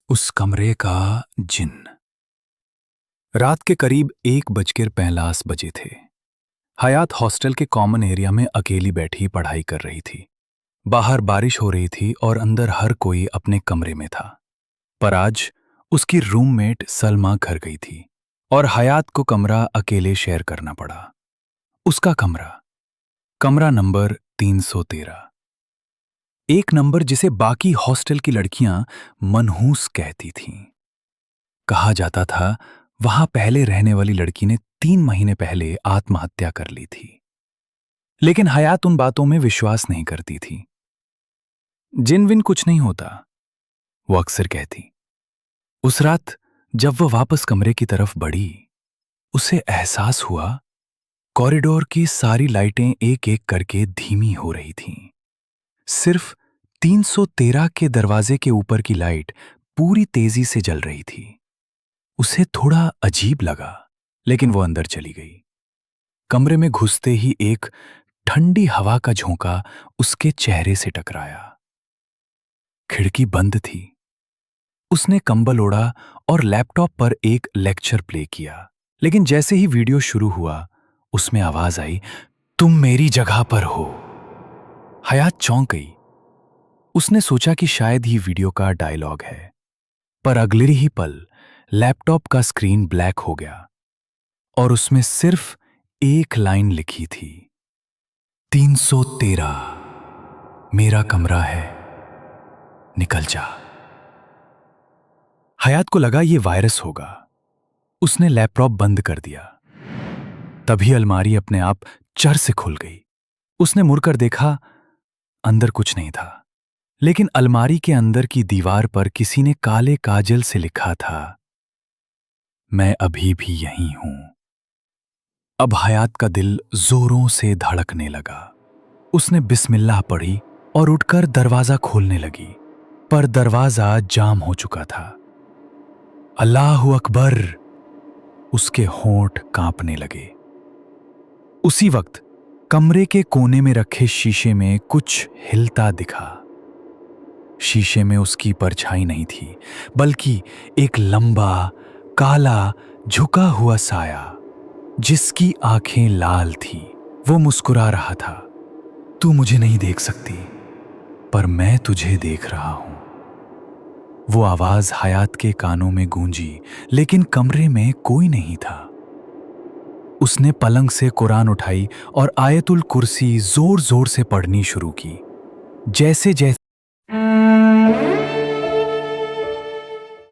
उस कमरे का जिन्न। रात के करीब 1:50 थे। हयात हॉस्टल के कॉमन एरिया में अकेली बैठी पढ़ाई कर रही थी। बाहर बारिश हो रही थी और अंदर हर कोई अपने कमरे में था। पर आज उसकी रूममेट सलमा घर गई थी और हयात को कमरा अकेले शेयर करना पड़ा। उसका कमरा, कमरा नंबर 313। एक नंबर जिसे बाकी हॉस्टल की लड़कियां मनहूस कहती थीं। कहा जाता था वहां पहले रहने वाली लड़की ने 3 महीने पहले आत्महत्या कर ली थी। लेकिन हयात उन बातों में विश्वास नहीं करती थी। जिन विन कुछ नहीं होता, वो अक्सर कहती। उस रात जब वो वापस कमरे की तरफ बढ़ी, उसे एहसास हुआ कॉरिडोर की सारी लाइटें एक एक करके धीमी हो रही थीं। सिर्फ 313 के दरवाजे के ऊपर की लाइट पूरी तेजी से जल रही थी। उसे थोड़ा अजीब लगा, लेकिन वो अंदर चली गई। कमरे में घुसते ही एक ठंडी हवा का झोंका उसके चेहरे से टकराया। खिड़की बंद थी। उसने कंबल ओढ़ा और लैपटॉप पर एक लेक्चर प्ले किया। लेकिन जैसे ही वीडियो शुरू हुआ, उसमें आवाज आई, तुम मेरी जगह पर हो। हयात चौंक गई। उसने सोचा कि शायद ही वीडियो का डायलॉग है। पर अगले ही पल लैपटॉप का स्क्रीन ब्लैक हो गया और उसमें सिर्फ एक लाइन लिखी थी, 313 मेरा कमरा है, निकल जा। हयात को लगा ये वायरस होगा। उसने लैपटॉप बंद कर दिया। तभी अलमारी अपने आप चर से खुल गई। उसने मुड़कर देखा, अंदर कुछ नहीं था। लेकिन अलमारी के अंदर की दीवार पर किसी ने काले काजल से लिखा था, मैं अभी भी यहीं हूं। अब हयात का दिल जोरों से धड़कने लगा। उसने बिस्मिल्लाह पढ़ी और उठकर दरवाजा खोलने लगी, पर दरवाजा जाम हो चुका था। अल्लाहु अकबर! उसके होंठ कांपने लगे। उसी वक्त कमरे के कोने में रखे शीशे में कुछ हिलता दिखा। शीशे में उसकी परछाई नहीं थी, बल्कि एक लंबा, काला, झुका हुआ साया, जिसकी आंखें लाल थीं। वो मुस्कुरा रहा था। तू मुझे नहीं देख सकती, पर मैं तुझे देख रहा हूं। वो आवाज हयात के कानों में गूंजी, लेकिन कमरे में कोई नहीं था। उसने पलंग से कुरान उठाई और आयतुल कुर्सी जोर जोर से पढ़नी शुरू की। जैसे जैसे